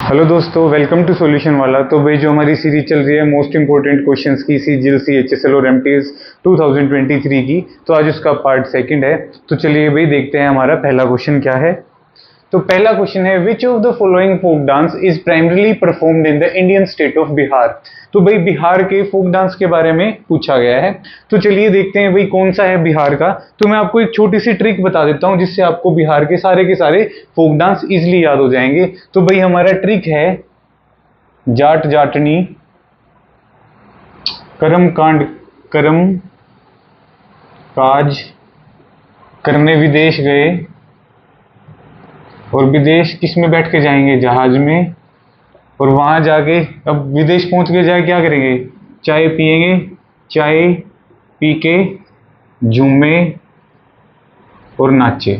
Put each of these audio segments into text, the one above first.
Hello दोस्तों, welcome to solution वाला। तो भाई जो हमारी सीरीज चल रही है मोस्ट इंपॉर्टेंट क्वेश्चंस की, सीजीएल सीएचएसएल और एमटीएस 2023 की, तो आज उसका पार्ट सेकंड है। तो चलिए भाई देखते हैं हमारा पहला क्वेश्चन क्या है। तो पहला क्वेश्चन है, which of the following folk dance is primarily performed in the Indian state of Bihar. तो भाई बिहार के फोक डांस के बारे में पूछा गया है। तो चलिए देखते हैं भाई कौन सा है बिहार का। तो मैं आपको एक छोटी सी ट्रिक बता देता हूं जिससे आपको बिहार के सारे फोक डांस इजिली याद हो जाएंगे। तो भाई हमारा ट्रिक है जाट जाटनी, करम कांड करम काज करने विदेश गए, और विदेश किस में बैठ के जाएंगे, जहाज में। और वहां जाके अब विदेश पहुंच के जाए क्या करेंगे, चाय पिएंगे, चाय पी के झूमे और नाचे।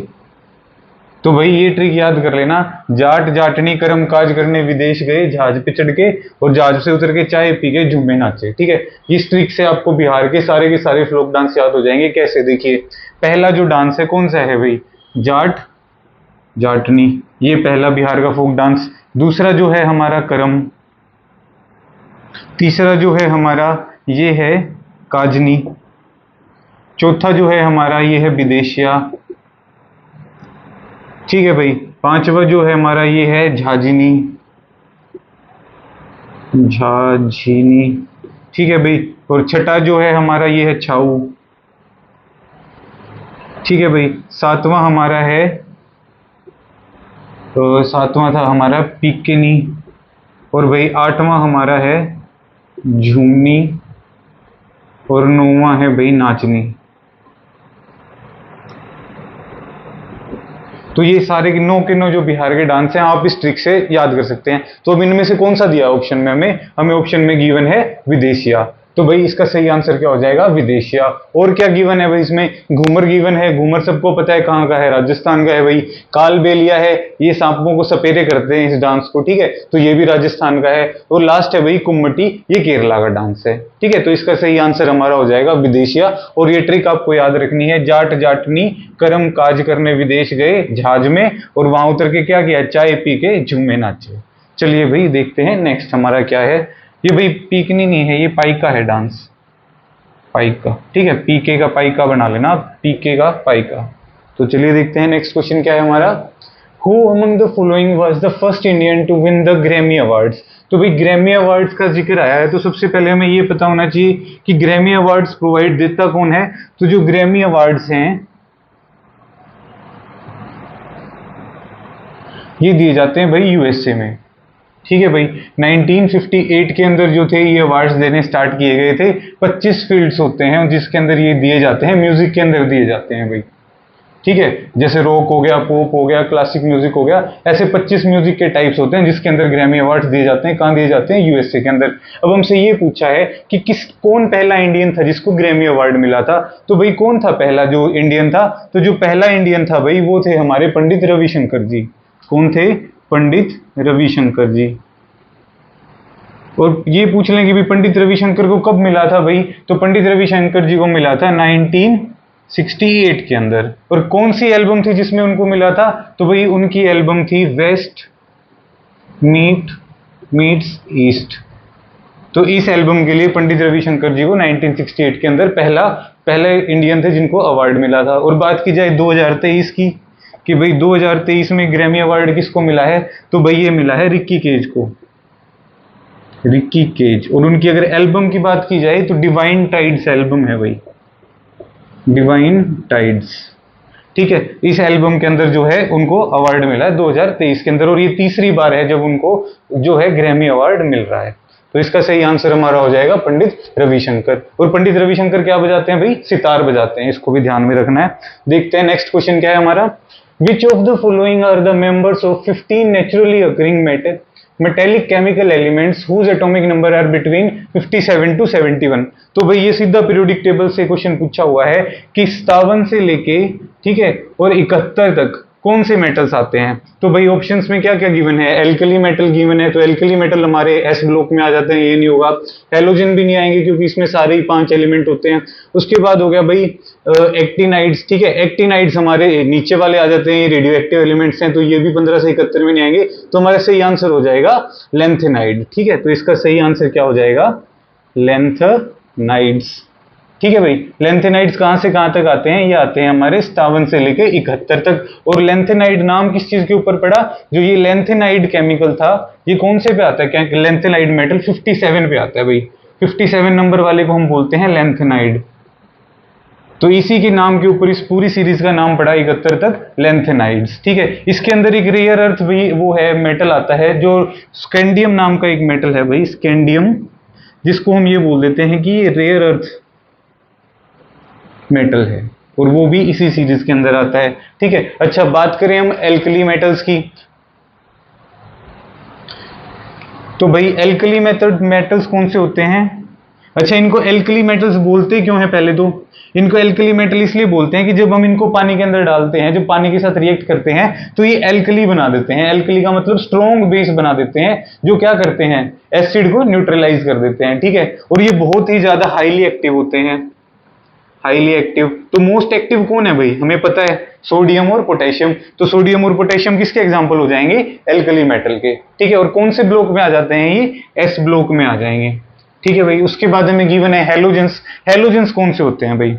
तो भाई ये ट्रिक याद कर लेना, जाट जाटनी करम काज करने विदेश गए, जहाज पे चढ़ के और जहाज से उतर के चाय पी के झूमे नाचे। ठीक है, इस ट्रिक से आपको बिहार के सारे फ्लोक डांस याद हो जाएंगे। कैसे, देखिए पहला जो डांस है कौन सा है भाई, जाट जाटनी, ये पहला बिहार का फोक डांस। दूसरा जो है हमारा करम, तीसरा जो है हमारा ये है काजनी, चौथा जो है हमारा ये है विदेशिया। ठीक है भाई, पांचवा जो है हमारा ये है झाजिनी, झाझिनी। ठीक है भाई, और छठा जो है हमारा ये है छाऊ। ठीक है भाई, सातवां हमारा है, तो सातवां था हमारा पिकनी। और भाई आठवां हमारा है झूमनी, और नौवां है भाई नाचनी। तो ये सारे नौ के नौ जो बिहार के डांस हैं आप इस ट्रिक से याद कर सकते हैं। तो अब इनमें से कौन सा दिया ऑप्शन में, हमें ऑप्शन में गिवन है विदेशिया। तो भाई इसका सही आंसर क्या हो जाएगा, विदेशिया। और क्या गिवन है भाई इसमें, घूमर गिवन है। घूमर सबको पता है कहाँ का है, राजस्थान का है भाई। कालबेलिया है, ये सांपों को सपेरे करते हैं इस डांस को। ठीक है, तो ये भी राजस्थान का है। और लास्ट है भाई कुम्मटी, ये केरला का डांस है। ठीक है, तो इसका सही आंसर हमारा हो जाएगा विदेशिया। और ये ट्रिक आपको याद रखनी है, जाट जाटनी करम काज करने विदेश गए जहाज में, और वहां उतर के क्या किया, चाय पी के झूमे नाचे। चलिए भाई देखते हैं नेक्स्ट हमारा क्या है। ये भाई पीकनी नहीं है, ये पाइका है डांस, पाइका। ठीक है, पीके का पाइका बना लेना, पीके का पाइका। तो चलिए देखते हैं नेक्स्ट क्वेश्चन क्या है हमारा। Who among the following was the first Indian to win the Grammy awards. तो भाई ग्रैमी अवार्ड्स का जिक्र आया है, तो सबसे पहले हमें ये पता होना चाहिए कि ग्रैमी अवार्ड्स प्रोवाइड देता कौन है। तो जो ग्रैमी अवार्ड्स हैं ये दिए जाते हैं भाई यूएसए में। ठीक है भाई, 1958 के अंदर जो थे ये अवार्ड्स देने स्टार्ट किए गए थे। 25 फील्ड्स होते हैं जिसके अंदर ये दिए जाते हैं, म्यूजिक के अंदर दिए जाते हैं भाई। ठीक है, जैसे रॉक हो गया, पॉप हो गया, क्लासिक म्यूजिक हो गया, ऐसे 25 म्यूजिक के टाइप्स होते हैं जिसके अंदर ग्रैमी अवार्ड्स दिए जाते हैं। कहाँ दिए जाते हैं, यूएसए के अंदर। अब हमसे ये पूछा है कि कौन पहला इंडियन था जिसको ग्रैमी अवार्ड मिला था। तो भाई कौन था पहला जो इंडियन था, तो जो पहला इंडियन था भाई वो थे हमारे पंडित रविशंकर जी। कौन थे, पंडित रविशंकर जी। और ये पूछ लें कि भी पंडित रविशंकर को कब मिला था भाई, तो पंडित रविशंकर जी को मिला था 1968 के अंदर। और कौन सी एल्बम थी जिसमें उनको मिला था, तो भाई उनकी एल्बम थी वेस्ट मीट्स ईस्ट। तो इस एल्बम के लिए पंडित रविशंकर जी को 1968 के अंदर पहले इंडियन थे जिनको अवार्ड मिला था। और बात की जाए 2023 की, कि भाई 2023 में ग्रैमी अवार्ड किसको मिला है, तो भाई ये मिला है रिक्की केज को, रिक्की केज। और उनकी अगर एल्बम की बात की जाए तो डिवाइन टाइड्स एल्बम है भाई, डिवाइन टाइड्स। ठीक है, इस एल्बम के अंदर जो है उनको अवार्ड मिला है 2023 के अंदर, और ये तीसरी बार है जब उनको जो है ग्रैमी अवार्ड मिल रहा है। तो इसका सही आंसर हमारा हो जाएगा पंडित रविशंकर। और पंडित रविशंकर क्या बजाते हैं भाई, सितार बजाते हैं, इसको भी ध्यान में रखना है। देखते हैं नेक्स्ट क्वेश्चन क्या है हमारा। Which of the following are the members of 15 naturally occurring metallic chemical elements whose atomic number are between 57 to 71। तो भाई ये सीधा पीरियोडिक टेबल से क्वेश्चन पूछा हुआ है कि 57 से लेके, ठीक है, और 71 तक कौन से मेटल्स आते हैं? तो भाई ऑप्शंस में क्या क्या गिवन है? एल्कली मेटल गिवन है, तो एल्कली मेटल हमारे एस ब्लॉक में आ जाते हैं, ये नहीं होगा। हैलोजन भी नहीं आएंगे क्योंकि इसमें सारे ही 5 एलिमेंट होते हैं। उसके बाद हो गया भाई एक्टिनाइड्स, ठीक है, एक्टिनाइड्स हमारे नीचे वाले आ जाते हैं, रेडियो एक्टिव एलिमेंट्स हैं, तो ये भी 15 से 71 में नहीं आएंगे। तो हमारा सही आंसर हो जाएगा लेंथेनाइड, ठीक है। तो इसका सही आंसर क्या हो जाएगा? लेंथेनाइड्स, ठीक है भाई। लेंथेनाइड्स कहां से कहां तक आते हैं? ये आते हैं हमारे 57 से लेके 71 तक। और लेंथेनाइड नाम किस चीज के ऊपर पड़ा? जो ये लेंथेनाइड केमिकल था, ये कौन से पे आता है? क्या लेंथेनाइड मेटल 57 पे आता है भाई। 57 नंबर वाले को हम बोलते हैं लेंथेनाइड। तो इसी के नाम के ऊपर इस पूरी सीरीज का नाम पड़ा 71 तक, लेंथेनाइड्स, ठीक है। इसके अंदर एक रेयर अर्थ भी वो है, मेटल आता है जो स्कैंडियम नाम का एक मेटल है भाई, स्कैंडियम, जिसको हम ये बोल देते हैं कि ये रेयर अर्थ मेटल है, और वो भी इसी सीरीज के अंदर आता है, ठीक है। अच्छा, बात करें हम एल्कली मेटल्स की, तो भाई एल्कली मेटल्स कौन से होते हैं? अच्छा, इनको एल्कली मेटल्स बोलते क्यों हैं? पहले तो इनको एल्कली मेटल इसलिए बोलते हैं कि जब हम इनको पानी के अंदर डालते हैं, जब पानी के साथ रिएक्ट करते हैं, तो ये एल्कली बना देते हैं। एल्कली का मतलब स्ट्रॉन्ग बेस बना देते हैं, जो क्या करते हैं? एसिड को न्यूट्रलाइज कर देते हैं, ठीक है। और ये बहुत ही ज्यादा हाईली एक्टिव होते हैं, हाईली एक्टिव। तो मोस्ट एक्टिव कौन है भाई? हमें पता है, सोडियम और पोटेशियम। तो सोडियम और पोटेशियम किसके एग्जांपल हो जाएंगे? एल्कली मेटल के, ठीक है। और कौन से ब्लॉक में आ जाते हैं? ये एस ब्लॉक में आ जाएंगे, ठीक है भाई। उसके बाद हमें गिवन है हैलोजेंस। हैलोजेंस कौन से होते हैं भाई?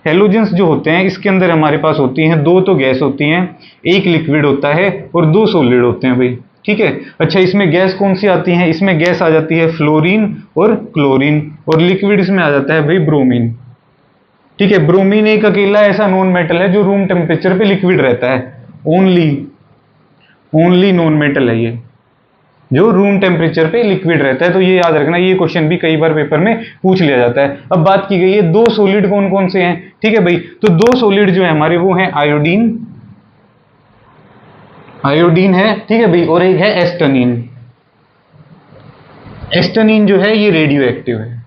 हैलोजेंस जो होते हैं, इसके अंदर हमारे पास होती हैं 2 तो गैस होती हैं, 1 लिक्विड होता है और 2 सॉलिड होते हैं भाई, ठीक है। अच्छा, इसमें गैस कौन सी आती है? इसमें गैस आ जाती है फ्लोरीन और क्लोरीन, और लिक्विड इसमें आ जाता है भाई ब्रोमीन, ठीक है। ब्रोमीन एक अकेला ऐसा नॉन मेटल है जो रूम टेम्परेचर पे लिक्विड रहता है, ओनली नॉन मेटल है ये, जो रूम टेम्परेचर पे लिक्विड रहता है। तो ये याद रखना, ये क्वेश्चन भी कई बार पेपर में पूछ लिया जाता है। अब बात की गई है 2 सॉलिड कौन कौन से हैं, ठीक है भाई। तो 2 सॉलिड जो है हमारे, वो हैं आयोडीन, आयोडीन है, ठीक है भाई, और एक है एस्टनीन। एस्टनीन जो है ये रेडियो एक्टिव है,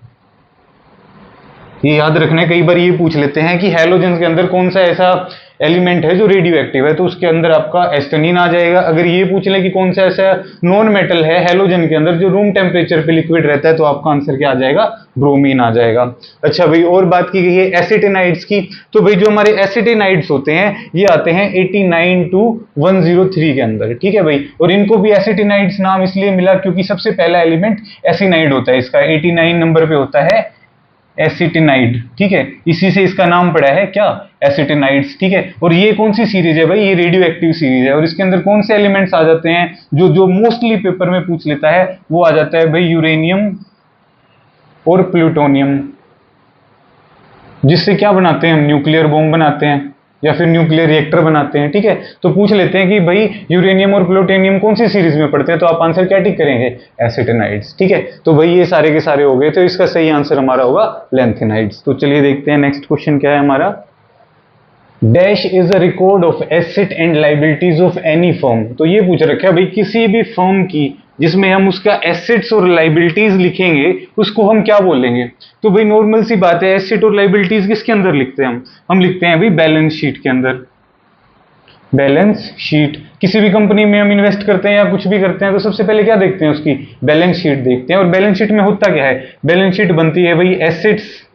ये याद रखना है। कई बार ये पूछ लेते हैं कि हैलोजन के अंदर कौन सा ऐसा एलिमेंट है जो रेडियो एक्टिव है, तो उसके अंदर आपका एस्टनीन आ जाएगा। अगर ये पूछ ले कि कौन सा ऐसा नॉन मेटल है हैलोजन के अंदर जो रूम टेम्परेचर पे लिक्विड रहता है, तो आपका आंसर क्या आ जाएगा? ब्रोमीन आ जाएगा। अच्छा भाई, और बात की गई है एसिटेनाइड्स की, तो भाई जो हमारे एसिटेनाइड्स होते हैं, ये आते हैं 89 to 103 के अंदर, ठीक है भाई। और इनको भी एसिटेनाइड्स नाम इसलिए मिला क्योंकि सबसे पहला एलिमेंट एसिनाइड होता है, इसका 89 नंबर पे होता है एसिटेनाइड, ठीक है। इसी से इसका नाम पड़ा है क्या? एसिटेनाइड्स, ठीक है। और ये कौन सी सीरीज है भाई? ये रेडियो एक्टिव सीरीज है। और इसके अंदर कौन से एलिमेंट्स आ जाते हैं जो मोस्टली पेपर में पूछ लेता है? वो आ जाता है भाई यूरेनियम और प्लूटोनियम, जिससे क्या बनाते हैं हम? न्यूक्लियर बॉम्ब बनाते हैं या फिर न्यूक्लियर रिएक्टर बनाते हैं, ठीक है। तो पूछ लेते हैं कि भाई यूरेनियम और प्लूटोनियम कौन सी सीरीज में पड़ते हैं, तो आप आंसर क्या टिक करेंगे? एसिटेनाइड्स, ठीक है। तो भाई ये सारे के सारे हो गए, तो इसका सही आंसर हमारा होगा लेंथेनाइड्स। तो चलिए देखते हैं नेक्स्ट क्वेश्चन क्या है हमारा। Dash is a record of asset and liabilities of any firm. तो ये पूछ रखा है भाई किसी भी फर्म की जिसमें हम उसका एसेट्स और लाइबिलिटीज लिखेंगे, उसको हम क्या बोलेंगे? तो भाई नॉर्मल सी बात है, एसेट और लाइबिलिटीज किसके अंदर लिखते हैं हम लिखते हैं भाई बैलेंस शीट के अंदर। बैलेंस शीट, किसी भी कंपनी में हम इन्वेस्ट करते हैं या कुछ भी करते हैं, तो सबसे पहले क्या देखते हैं? उसकी बैलेंस शीट देखते हैं। और बैलेंस शीट में होता क्या है? बैलेंस शीट बनती है भाई एसेट्स,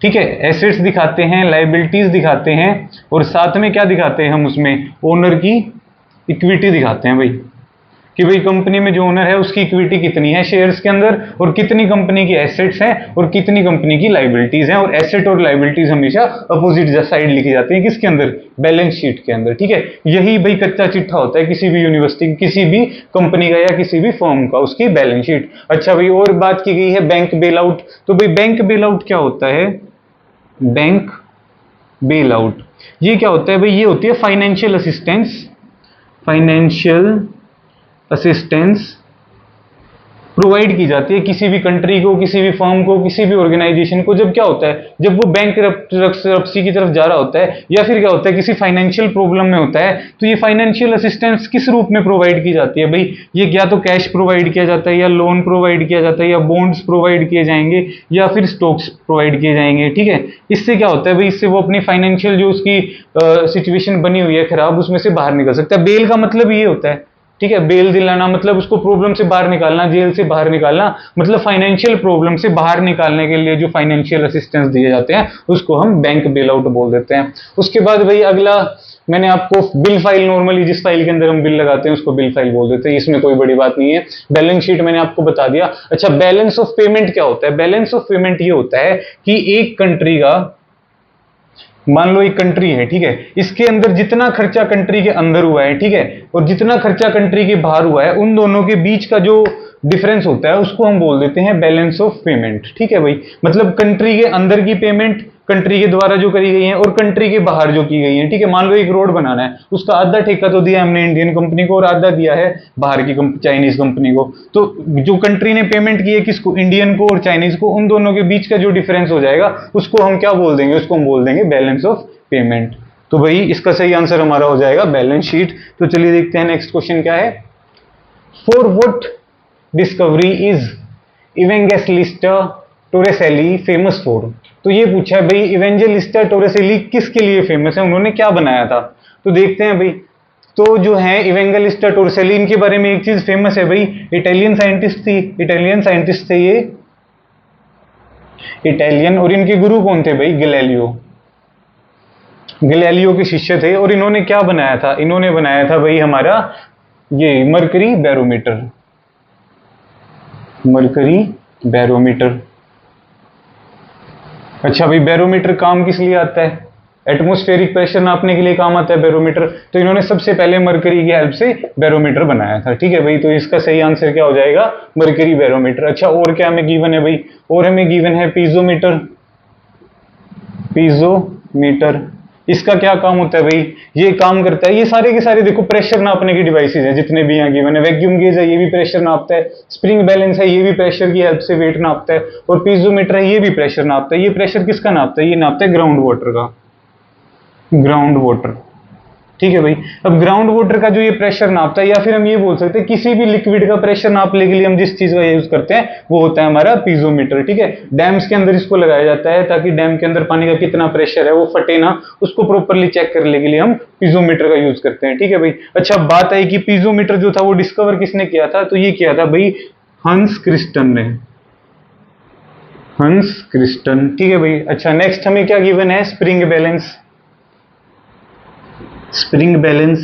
ठीक है, एसेट्स दिखाते हैं, लाइबिलिटीज दिखाते हैं, और साथ में क्या दिखाते हैं हम उसमें? ओनर की इक्विटी दिखाते हैं भाई, कि भाई कंपनी में जो ओनर है उसकी इक्विटी कितनी है शेयर्स के अंदर, और कितनी कंपनी की एसेट्स हैं और कितनी कंपनी की लाइबिलिटीज हैं। और एसेट और लाइबिलिटीज हमेशा अपोजिट साइड लिखी जाती है, किसके अंदर? बैलेंस शीट के अंदर, ठीक है। यही भाई कच्चा चिट्ठा होता है किसी भी यूनिवर्सिटी, किसी भी कंपनी का या किसी भी फर्म का, उसकी बैलेंस शीट। अच्छा भाई, और बात की गई है बैंक बेल आउट। तो भाई बैंक बेल आउट क्या होता है? बैंक बेल आउट ये क्या होता है भाई? ये होती है financial assistance, financial assistance provide की जाती है किसी भी कंट्री को, किसी भी फर्म को, किसी भी ऑर्गेनाइजेशन को, जब क्या होता है, जब वो बैंकरप्सी की तरफ जा रहा होता है, या फिर क्या होता है किसी फाइनेंशियल प्रॉब्लम में होता है, तो ये फाइनेंशियल असिस्टेंस किस रूप में प्रोवाइड की जाती है भाई? ये या तो कैश प्रोवाइड किया जाता है, या लोन प्रोवाइड किया जाता है, या बॉन्ड्स प्रोवाइड किए जाएंगे, या फिर स्टॉक्स प्रोवाइड किए जाएंगे। ठीक है, इससे क्या होता है भाई, इससे वो अपनी फाइनेंशियल जो उसकी सिचुएशन बनी हुई है खराब, उसमें से बाहर निकल सकता है। बेल का मतलब ये होता है, ठीक है, बेल दिलाना मतलब उसको प्रॉब्लम से बाहर निकालना, जेल से बाहर निकालना, मतलब फाइनेंशियल प्रॉब्लम से बाहर निकालने के लिए जो फाइनेंशियल असिस्टेंस दिए जाते हैं उसको हम बैंक बेल आउट बोल देते हैं। उसके बाद भाई अगला मैंने आपको बिल फाइल, नॉर्मली जिस फाइल के अंदर हम बिल लगाते हैं उसको बिल फाइल बोल देते हैं, इसमें कोई बड़ी बात नहीं है। बैलेंस शीट मैंने आपको बता दिया। अच्छा, बैलेंस ऑफ पेमेंट क्या होता है? बैलेंस ऑफ पेमेंट ये होता है कि एक कंट्री का, मान लो एक कंट्री है, ठीक है, इसके अंदर जितना खर्चा कंट्री के अंदर हुआ है, ठीक है, और जितना खर्चा कंट्री के बाहर हुआ है, उन दोनों के बीच का जो डिफरेंस होता है उसको हम बोल देते हैं बैलेंस ऑफ पेमेंट। ठीक है भाई, मतलब कंट्री के अंदर की पेमेंट कंट्री के द्वारा जो करी गई है और कंट्री के बाहर जो की गई है। ठीक है, मान लो एक रोड बनाना है, उसका आधा ठेका तो दिया हमने इंडियन कंपनी को और आधा दिया है बाहर की चाइनीज कंपनी को। तो जो कंट्री ने पेमेंट की है किसको, इंडियन को और चाइनीज को, उन दोनों के बीच का जो डिफरेंस हो जाएगा उसको हम क्या बोल देंगे, उसको हम बोल देंगे बैलेंस ऑफ पेमेंट। तो भाई इसका सही आंसर हमारा हो जाएगा बैलेंस शीट। तो चलिए देखते हैं नेक्स्ट क्वेश्चन क्या है। For what discovery is Evangelista Torricelli famous for? तो ये पूछा है भाई, इवेंजेलिस्टा टोरेसेली किसके लिए फेमस है, उन्होंने क्या बनाया था? तो देखते हैं भाई। तो जो है इवेंजेलिस्टा टोरेसेली, इनके बारे में एक चीज फेमस है भाई, इटालियन साइंटिस्ट थी, इटालियन साइंटिस्ट थे ये, इटालियन। और इनके गुरु कौन थे भाई? गैलीलियो, गैलीलियो के शिष्य थे। और इन्होंने क्या बनाया था? इन्होंने बनाया था भाई हमारा ये मरकरी बैरोमीटर, मरकरी बैरोमीटर। अच्छा भाई, बैरोमीटर काम किस लिए आता है? एटमॉस्फेरिक प्रेशर नापने के लिए काम आता है बैरोमीटर। तो इन्होंने सबसे पहले मरकरी की हेल्प से बैरोमीटर बनाया था। ठीक है भाई, तो इसका सही आंसर क्या हो जाएगा? Mercury barometer. अच्छा, और क्या हमें गिवन है भाई? और हमें गिवन है पीजोमीटर, पीजोमीटर। इसका क्या काम होता है भाई? ये काम करता है, ये सारे के सारे देखो प्रेशर नापने के डिवाइसेज हैं जितने भी यहाँ गिवन है। वैक्यूम गेज है, ये भी प्रेशर नापता है। स्प्रिंग बैलेंस है, ये भी प्रेशर की हेल्प से वेट नापता है। और पीजोमीटर है, ये भी प्रेशर नापता है। ये प्रेशर किसका नापता है? ये नापता है ग्राउंड वाटर का, ग्राउंड वाटर। ठीक है भाई, अब ग्राउंड वाटर का जो ये प्रेशर नापता है, या फिर हम ये बोल सकते हैं किसी भी लिक्विड का प्रेशर नापने के लिए हम जिस चीज का यूज करते हैं वो होता है हमारा पीजोमीटर। ठीक है, डैम्स के अंदर इसको लगाया जाता है ताकि डैम के अंदर पानी का कितना प्रेशर है वो फटे ना, उसको प्रॉपरली चेक करने के लिए हम पीजोमीटर का यूज करते हैं। ठीक है भाई। अच्छा, बात आई कि पीजोमीटर जो था वो डिस्कवर किसने किया था? तो ये किया था भाई हंस क्रिस्टन ने, हंस क्रिस्टन। ठीक है भाई। अच्छा, नेक्स्ट हमें क्या गिवन है? Spring balance, spring balance.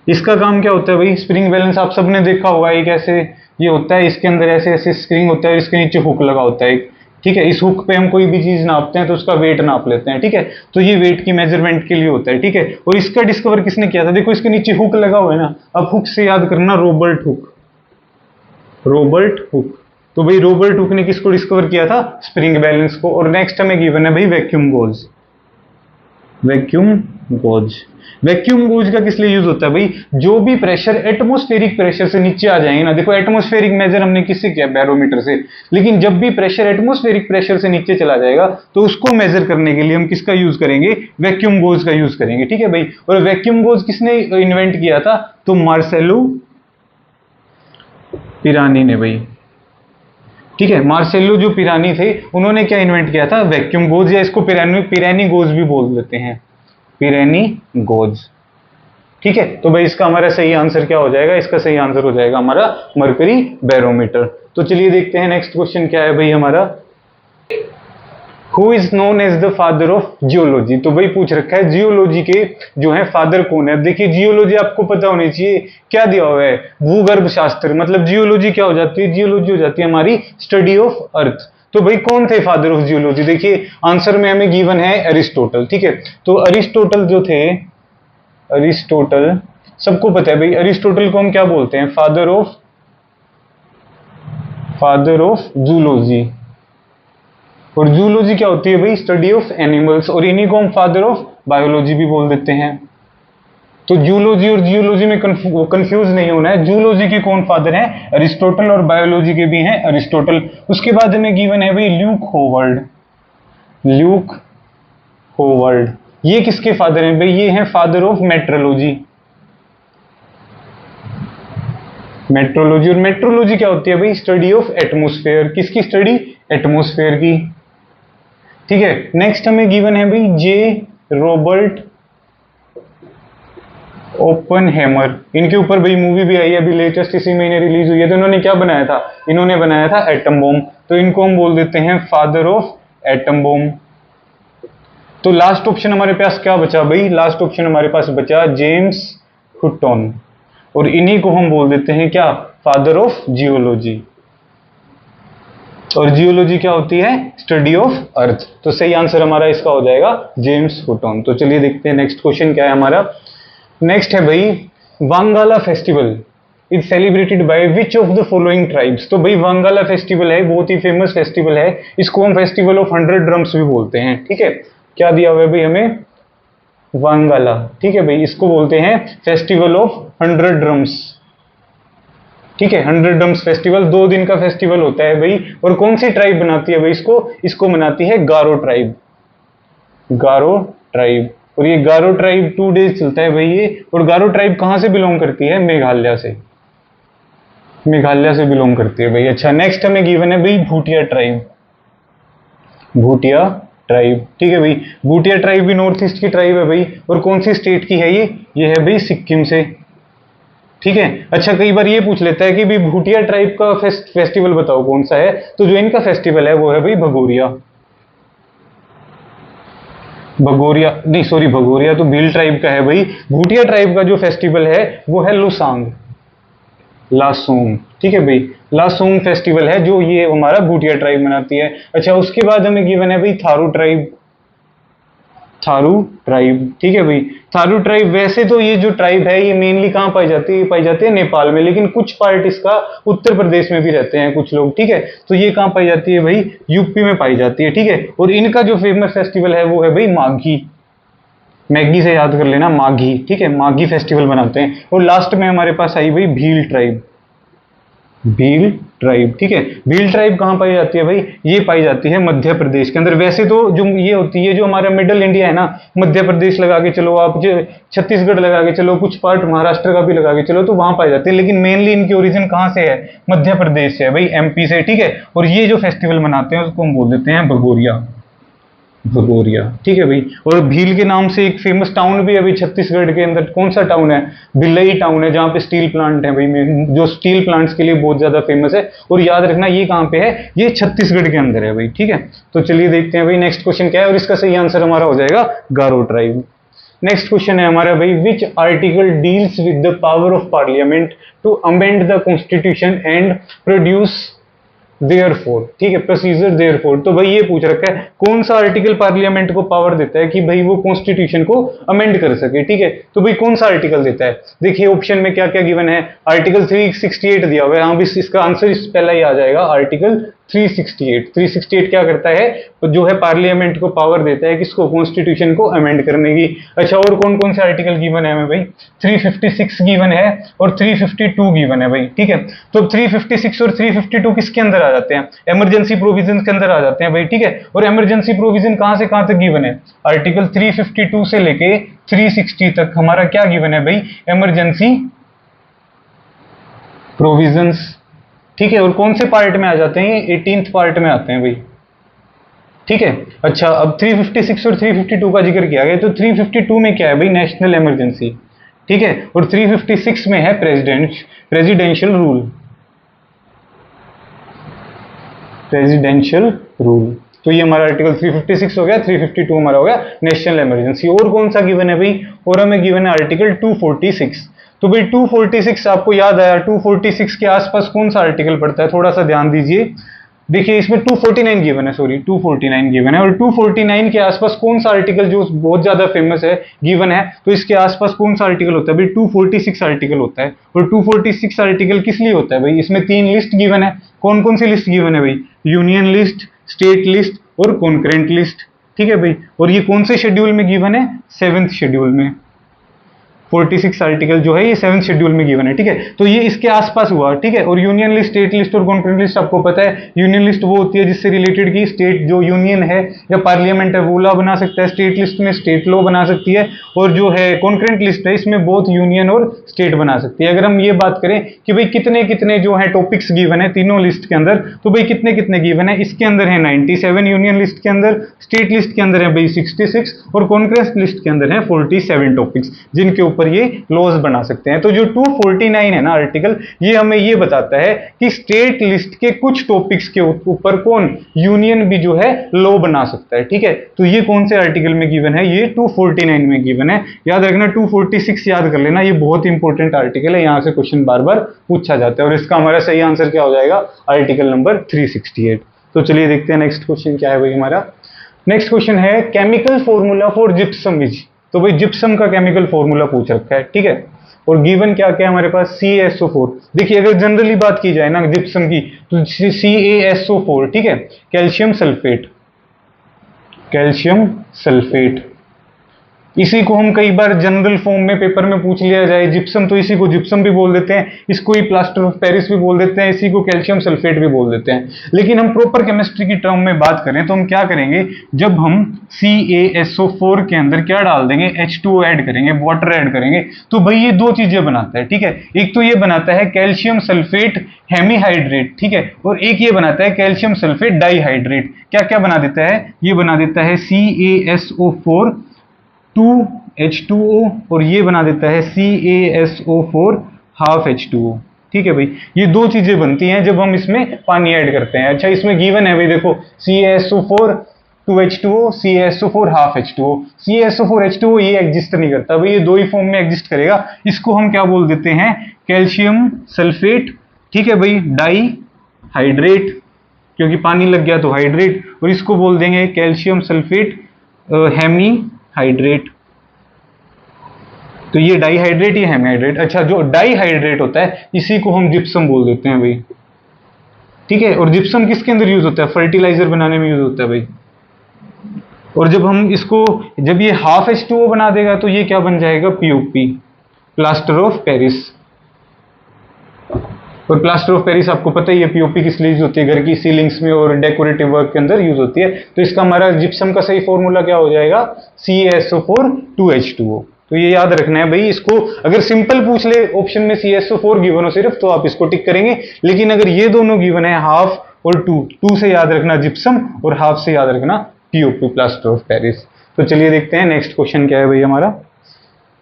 इसका काम क्या होता है भाई? स्प्रिंग बैलेंस आप सबने देखा होगा, एक ऐसे ये होता है, इसके अंदर ऐसे ऐसे स्प्रिंग होता है, इसके नीचे हुक लगा होता है। ठीक है, इस हुक पे हम कोई भी चीज नापते हैं तो उसका वेट नाप लेते हैं। ठीक है, तो ये वेट की मेजरमेंट के लिए होता है। ठीक है, और इसका डिस्कवर किसने किया था? देखो इसके नीचे हुक लगा हुआ है ना, अब हुक से याद करना, रॉबर्ट हुक, रॉबर्ट हुक। तो भाई रॉबर्ट हुक ने किसको डिस्कवर किया था? स्प्रिंग बैलेंस को। और नेक्स्ट हमें गिवन है भाई vacuum goes, vacuum goes. Vacuum goes का किस लिए यूज होता है भाई? जो भी प्रेशर एटमॉस्फेरिक प्रेशर से नीचे आ जाएंगे ना, देखो एटमॉस्फेरिक मेजर हमने किससे किया? बैरोमीटर से। लेकिन जब भी प्रेशर एटमॉस्फेरिक प्रेशर से नीचे चला जाएगा तो उसको मेजर करने के लिए हम किसका यूज करेंगे? वैक्यूम गोज का यूज करेंगे। ठीक है भाई। और वैक्यूम गोज किसने इन्वेंट किया था? तो मार्सेलो पिरानी ने भाई। ठीक है, मार्सेलो जो पिरानी थे उन्होंने क्या इन्वेंट किया था? वैक्यूम गोज, या इसको पिरानी गोज भी बोल देते हैं, पिरानी गोज। ठीक है, तो भाई इसका हमारा सही आंसर क्या हो जाएगा? इसका सही आंसर हो जाएगा हमारा मरकरी बैरोमीटर। तो चलिए देखते हैं नेक्स्ट क्वेश्चन क्या है भाई हमारा। Who is known as the father of geology? तो भाई पूछ रखा है जियोलॉजी के जो है फादर कौन है। अब देखिए जियोलॉजी आपको पता होनी चाहिए, क्या दिया हुआ है? भूगर्भ शास्त्र। मतलब जियोलॉजी क्या हो जाती है? जियोलॉजी हो जाती है हमारी स्टडी ऑफ अर्थ। तो भाई कौन थे फादर ऑफ जियोलॉजी? देखिए आंसर में हमें गिवन है अरिस्टोटल। ठीक है, तो अरिस्टोटल जो थे, अरिस्टोटल सबको पता है भाई, अरिस्टोटल को हम क्या बोलते हैं? Father of zoology. और जूलॉजी क्या होती है भाई? Study of animals. और इन्हीं को हम फादर ऑफ बायोलॉजी भी बोल देते हैं। तो जूलॉजी और जियोलॉजी में कंफ्यूज नहीं होना है। जूलॉजी के कौन फादर हैं? अरिस्टोटल, और बायोलॉजी के भी हैं अरिस्टोटल। उसके बाद हमें गिवन है भाई ल्यूक होवर्ड। ल्यूक होवर्ड ये किसके फादर हैं भाई? ये हैं फादर ऑफ मेट्रोलॉजी। मेट्रोलॉजी, और मेट्रोलॉजी क्या होती है भाई? Study of atmosphere. किसकी स्टडी? एटमॉस्फेयर की। ठीक है, नेक्स्ट हमें गिवन है भाई जे रॉबर्ट ओपनहेमर। इनके ऊपर भाई मूवी भी आई है, अभी लेटेस्ट इसी महीने रिलीज हुई है। तो इन्होंने क्या बनाया था? इन्होंने बनाया था एटम बॉम्ब। तो इनको हम बोल देते हैं फादर ऑफ एटम बॉम्ब। तो लास्ट ऑप्शन हमारे पास क्या बचा भाई? लास्ट ऑप्शन हमारे पास बचा जेम्स हुटॉन, और इन्हीं को हम बोल देते हैं क्या? Father of geology. और जियोलॉजी क्या होती है? Study of earth. तो सही आंसर हमारा इसका हो जाएगा जेम्स हुटॉन। तो चलिए देखते हैं नेक्स्ट क्वेश्चन क्या है हमारा। नेक्स्ट है भाई Wangala festival is celebrated by which of the following tribes. तो भाई वांगाला फेस्टिवल है, बहुत ही फेमस फेस्टिवल है। इसको हम फेस्टिवल ऑफ 100 ड्रम्स भी बोलते हैं। ठीक है, क्या दिया हुआ है भाई हमें? वांगाला। ठीक है भाई, इसको बोलते हैं फेस्टिवल ऑफ 100 ड्रम्स। ठीक है, 100 ड्रम्स फेस्टिवल 2 दिन का फेस्टिवल होता है भाई। और कौन सी ट्राइब बनाती है भाई इसको? इसको मनाती है गारो ट्राइब। गारो ट्राइब। और ये गारो ट्राइब 2 डेज चलता है भाई ये। और गारो ट्राइब कहां से बिलोंग करती है? मेघालय से। मेघालय से बिलोंग करती है भाई। अच्छा, नेक्स्ट हमें गिवन है भाई भूटिया ट्राइब। भूटिया ट्राइब। ठीक है भाई, भूटिया ट्राइब भी नॉर्थ ईस्ट की ट्राइब है भाई। और कौन सी स्टेट की है ये? ये है भाई सिक्किम से। ठीक है, अच्छा कई बार ये पूछ लेता है कि भाई भूटिया ट्राइब का फेस्टिवल बताओ कौन सा है? तो जो इनका फेस्टिवल है वो है भाई भगोरिया। भगोरिया नहीं, सॉरी, भगोरिया तो भील ट्राइब का है भाई। भूटिया ट्राइब का जो फेस्टिवल है वो है लुसांग, लासोंग। ठीक है भाई, लासोंग फेस्टिवल है जो ये हमारा भूटिया ट्राइब मनाती है। अच्छा, उसके बाद हमें गिवन है भाई थारू ट्राइब। थारू ट्राइब। ठीक है भाई, थारू ट्राइब वैसे तो ये जो ट्राइब है ये मेनली कहाँ पाई जाती है? पाई जाती है नेपाल में, लेकिन कुछ पार्ट इसका उत्तर प्रदेश में भी रहते हैं कुछ लोग। ठीक है, तो ये कहाँ पाई जाती है भाई? यूपी में पाई जाती है। ठीक है, और इनका जो फेमस फेस्टिवल है वो है भाई माघी। मैगी से याद कर लेना, माघी। ठीक है, माघी फेस्टिवल बनाते हैं। और लास्ट में हमारे पास आई भाई भील ट्राइब। भील ट्राइब। ठीक है, भील ट्राइब कहाँ पाई जाती है भाई? ये पाई जाती है मध्य प्रदेश के अंदर। वैसे तो जो ये होती है, जो हमारा मिडल इंडिया है ना, मध्य प्रदेश लगा के चलो आप, जो छत्तीसगढ़ लगा के चलो, कुछ पार्ट महाराष्ट्र का भी लगा के चलो, तो वहां पाई जाती है। लेकिन मेनली इनकी ओरिजिन कहाँ से है? मध्य प्रदेश से है भाई, एमपी से। ठीक है, और ये जो फेस्टिवल मनाते हैं उसको हम बोल देते हैं भगोरिया। भगोरिया। ठीक है भाई, और भील के नाम से एक फेमस टाउन भी है भाई छत्तीसगढ़ के अंदर। कौन सा टाउन है? भिलई टाउन है, जहाँ पे स्टील प्लांट है भाई, जो स्टील प्लांट्स के लिए बहुत ज्यादा फेमस है। और याद रखना ये कहाँ पे है? ये छत्तीसगढ़ के अंदर है भाई। ठीक है, तो चलिए देखते हैं भाई नेक्स्ट क्वेश्चन क्या है, और इसका सही आंसर हमारा हो जाएगा गारो ट्राइब। नेक्स्ट क्वेश्चन है हमारा भाई which article deals with the power of parliament to amend the constitution and produce therefore. ठीक है, प्रोसीजर देयरफॉर। तो भाई ये पूछ रखा है कौन सा आर्टिकल पार्लियामेंट को पावर देता है कि भाई वो कॉन्स्टिट्यूशन को अमेंड कर सके। ठीक है, तो भाई कौन सा आर्टिकल देता है? देखिए ऑप्शन में क्या क्या गिवन है। आर्टिकल 368 दिया हुआ है। हाँ, इसका आंसर इस पहला ही आ जाएगा, आर्टिकल 368। 368 क्या करता है? तो जो है पार्लियामेंट को पावर देता है किसको? कॉन्स्टिट्यूशन को अमेंड करने की। अच्छा, और कौन कौन से आर्टिकल गिवन है हमें भाई? 356 गिवन है और 352 गिवन है भाई। ठीक है, तो 356 और 352 किसके अंदर आ जाते हैं? इमरजेंसी प्रोविजन के अंदर आ जाते हैं भाई। ठीक है, और इमरजेंसी प्रोविजन कहां से कहां तक गिवन है? आर्टिकल 352 से लेके 360 तक हमारा क्या गिवन है भाई? Emergency provisions. ठीक है, और कौन से पार्ट में आ जाते हैं? 18th पार्ट में आते हैं भाई। ठीक है, अच्छा अब 356 और 352 का जिक्र किया गया, तो 352 में क्या है भाई? National emergency. ठीक है, और 356 में है प्रेसिडेंशियल रूल। Presidential rule. तो ये हमारा आर्टिकल 356 हो गया, 352 हमारा हो गया नेशनल इमरजेंसी। और कौन सा गिवन है भाई? और हमें गिवन है आर्टिकल 246। तो भाई 246 आपको याद आया, 246 के आसपास कौन सा आर्टिकल पड़ता है? थोड़ा सा ध्यान दीजिए। देखिए इसमें 249 गिवन है, सॉरी 249 गिवन है। और 249 के आसपास कौन सा आर्टिकल जो बहुत ज्यादा फेमस है गिवन है? तो इसके आसपास कौन सा आर्टिकल होता है भाई? 246 आर्टिकल होता है। और 246 आर्टिकल किस लिए होता है भाई? इसमें 3 लिस्ट गिवन है। कौन कौन सी लिस्ट गिवन है भाई? यूनियन लिस्ट, स्टेट लिस्ट और कॉन्करेंट लिस्ट। ठीक है भाई, और ये कौन से शेड्यूल में गिवन है? 7th शेड्यूल में। 46 आर्टिकल जो है ये 7th शेड्यूल में गिवन है, ठीक है। तो ये इसके आसपास हुआ, ठीक है। और यूनियन लिस्ट, स्टेट लिस्ट और कॉन्करेंट लिस्ट आपको पता है, यूनियन लिस्ट वो होती है जिससे रिलेटेड की स्टेट जो यूनियन है या पार्लियामेंट है वो लॉ बना सकता है, स्टेट लिस्ट में स्टेट लॉ बना सकती है, और जो है कॉन्करेंट लिस्ट है इसमें बोथ यूनियन और स्टेट बना सकती है। अगर हम ये बात करें कि भाई कितने कितने जो है टॉपिक्स गिवन है तीनों लिस्ट के अंदर, तो भाई कितने कितने गिवन है, इसके अंदर है 97 यूनियन लिस्ट के अंदर, स्टेट लिस्ट के अंदर है भाई 66 और कॉन्करेंट लिस्ट के अंदर है 47 टॉपिक्स जिनके ऊपर ये लॉज बना सकते हैं। तो जो 249 है ना आर्टिकल, ये हमें ये बताता है कि स्टेट लिस्ट के कुछ टॉपिक्स के ऊपर कौन यूनियन भी जो है लॉ बना सकता है, ठीक है। तो ये कौन से आर्टिकल में गिवन है, ये 249 में गिवन है। याद रखना 246 याद कर लेना, ये बहुत इंपॉर्टेंट आर्टिकल है, यहां से क्वेश्चन बार बार पूछा जाता है। और इसका हमारा सही आंसर क्या हो जाएगा, आर्टिकल नंबर 368। तो चलिए देखते हैं नेक्स्ट क्वेश्चन क्या है भाई हमारा। नेक्स्ट क्वेश्चन है chemical formula for gypsum is. तो भाई जिप्सम का केमिकल फॉर्मूला पूछ रखा है, ठीक है। और गिवन क्या क्या है हमारे पास, CaSO4। देखिए अगर जनरली बात की जाए ना जिप्सम की तो CaSO4, ठीक है, कैल्शियम सल्फेट, कैल्शियम सल्फेट। इसी को हम कई बार जनरल फॉर्म में पेपर में पूछ लिया जाए जिप्सम, तो इसी को जिप्सम भी बोल देते हैं, इसको ही प्लास्टर ऑफ पेरिस भी बोल देते हैं, इसी को कैल्शियम सल्फेट भी बोल देते हैं। लेकिन हम प्रॉपर केमिस्ट्री की टर्म में बात करें तो हम क्या करेंगे, जब हम CaSO4 के अंदर क्या डाल देंगे, H2O ऐड करेंगे, वाटर ऐड करेंगे, तो भाई ये दो चीजें बनाता है, ठीक है। एक तो ये बनाता है कैल्शियम सल्फेट हेमीहाइड्रेट, ठीक है, और एक ये बनाता है कैल्शियम सल्फेट डाईहाइड्रेट। क्या क्या बना देता है, ये बना देता है CaSO4 2H2O और ये बना देता है CaSO4 हाफ H2O, ठीक है भाई। ये दो चीजें बनती हैं जब हम इसमें पानी ऐड करते हैं। अच्छा इसमें गिवन है भाई देखो CaSO4 2H2O, CaSO4 half H2O। CaSO4 H2O ये एग्जिस्ट नहीं करता भाई, ये दो ही फॉर्म में एग्जिस्ट करेगा। इसको हम क्या बोल देते हैं, कैल्शियम सल्फेट, ठीक है भाई, डाई हाइड्रेट, क्योंकि पानी लग गया तो हाइड्रेट, और इसको बोल देंगे कैल्शियम सल्फेट हेमी हाइड्रेट। तो ये डाईहाइड्रेट, ये हेमीहाइड्रेट। अच्छा जो डाईहाइड्रेट होता है इसी को हम जिप्सम बोल देते हैं भाई, ठीक है। और जिप्सम किसके अंदर यूज होता है, फर्टिलाइजर बनाने में यूज होता है भाई। और जब हम इसको, जब ये हाफ H2O बना देगा तो ये क्या बन जाएगा, POP, प्लास्टर ऑफ पेरिस। और प्लास्टर ऑफ पेरिस आपको पता ही है POP किस लिए यूज होती है, घर की सीलिंग्स में और डेकोरेटिव वर्क के अंदर यूज होती है। तो इसका हमारा जिप्सम का सही फॉर्मूला क्या हो जाएगा, CaSO4 2H2O। तो ये याद रखना है भाई, इसको अगर सिंपल पूछ ले ऑप्शन में CaSO4 गिवन हो सिर्फ तो आप इसको टिक करेंगे, लेकिन अगर ये दोनों गिवन है हाफ और 2 से याद रखना जिप्सम और हाफ से याद रखना POP, प्लास्टर ऑफ पेरिस। तो चलिए देखते हैं नेक्स्ट क्वेश्चन क्या है भाई हमारा।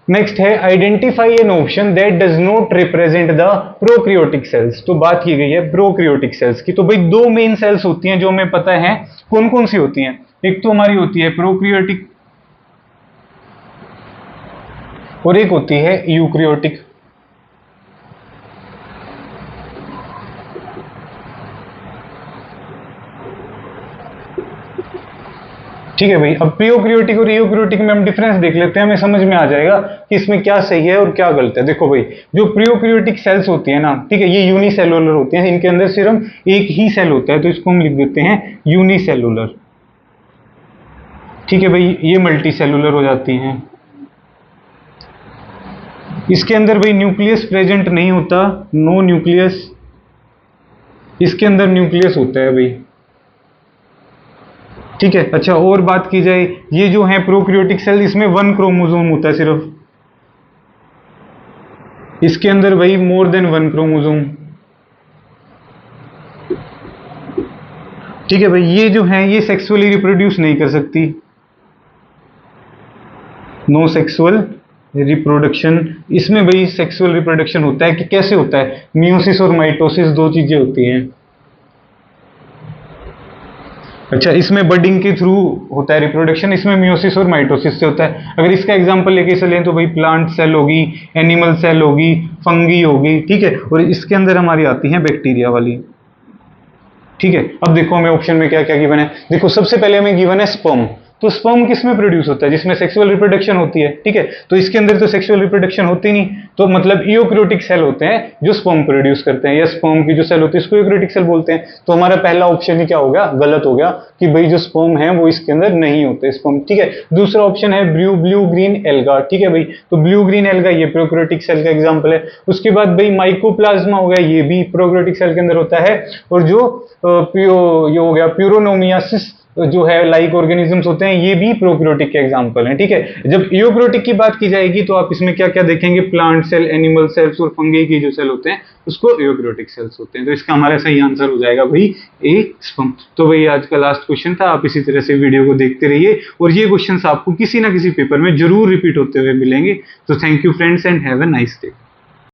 नेक्स्ट है identify an option that does not represent the prokaryotic sales. तो बात की गई है प्रोक्रियोटिक सेल्स की। तो भाई दो मेन सेल्स होती हैं जो हमें पता है, कौन कौन सी होती हैं, एक तो हमारी होती है प्रोक्रियोटिक और एक होती है यूक्रियोटिक। ठीक है भाई, अब प्रोक्रियोटिक और यूक्रियोटिक में हम डिफरेंस देख लेते हैं, हमें समझ में आ जाएगा कि इसमें क्या सही है और क्या गलत है। देखो भाई, जो प्रोक्रियोटिक सेल्स होती है ना, ठीक है, ये यूनिसेलुलर होती हैं, इनके अंदर सिर्फ एक ही सेल होता है, तो इसको हम लिख देते हैं यूनिसेलुलर। ठीक है भाई, ये मल्टी सेलुलर हो जाती हैं। इसके अंदर भाई न्यूक्लियस प्रेजेंट नहीं होता, नो न्यूक्लियस। इसके अंदर न्यूक्लियस होता है भाई, ठीक है। अच्छा और बात की जाए, ये जो है प्रोक्रियोटिक सेल, इसमें 1 क्रोमोसोम होता है सिर्फ, इसके अंदर भाई मोर देन 1 क्रोमोसोम। ठीक है भाई, ये जो है ये सेक्सुअली रिप्रोड्यूस नहीं कर सकती, नो सेक्सुअल रिप्रोडक्शन। इसमें भाई सेक्सुअल रिप्रोडक्शन होता है कि कैसे होता है, मियोसिस और माइटोसिस दो चीजें होती हैं। अच्छा, इसमें बडिंग के थ्रू होता है रिप्रोडक्शन, इसमें मियोसिस और माइटोसिस से होता है। अगर इसका एग्जांपल लेके चलें तो भाई प्लांट सेल होगी, एनिमल सेल होगी, फंगी होगी, ठीक है। और इसके अंदर हमारी आती है बैक्टीरिया वाली। ठीक है, अब देखो हमें ऑप्शन में क्या क्या गिवन है। देखो सबसे पहले हमें गिवन है स्पर्म, तो स्पर्म किस में प्रोड्यूस होता है? जिसमें सेक्सुअल रिप्रोडक्शन होती है, ठीक है। तो इसके अंदर तो सेक्सुअल रिप्रोडक्शन होती नहीं, तो मतलब यूकैरियोटिक सेल होते हैं जो स्पर्म प्रोड्यूस करते हैं, या स्पर्म की जो सेल होती है इसको यूकैरियोटिक सेल बोलते हैं। तो हमारा पहला ऑप्शन ही क्या हो गया? गलत हो गया कि भाई जो स्पर्म है वो इसके अंदर नहीं होते स्पर्म, ठीक है। दूसरा ऑप्शन है ब्लू ग्रीन एल्गा, ठीक है भाई। तो ब्लू ग्रीन एल्गा ये प्रोकैरियोटिक सेल का एग्जांपल है। उसके बाद भाई माइकोप्लाज्मा हो गया, ये भी प्रोकैरियोटिक सेल के अंदर होता है। और जो ये हो गया प्यूरोनोमियासिस जो है लाइक ऑर्गेनिजम्स होते हैं, ये भी प्रोकैरियोटिक के एग्जांपल हैं, ठीक है। जब यूकैरियोटिक की बात की जाएगी तो आप इसमें क्या क्या देखेंगे? प्लांट सेल, एनिमल सेल्स और फंगी की जो सेल होते हैं उसको यूकैरियोटिक सेल्स होते हैं। तो इसका हमारा सही आंसर हो जाएगा भाई ए स्पर्म। तो भाई आज का लास्ट क्वेश्चन था, आप इसी तरह से वीडियो को देखते रहिए और ये क्वेश्चंस आपको किसी ना किसी पेपर में जरूर रिपीट होते हुए मिलेंगे। तो thank you friends and have a nice day.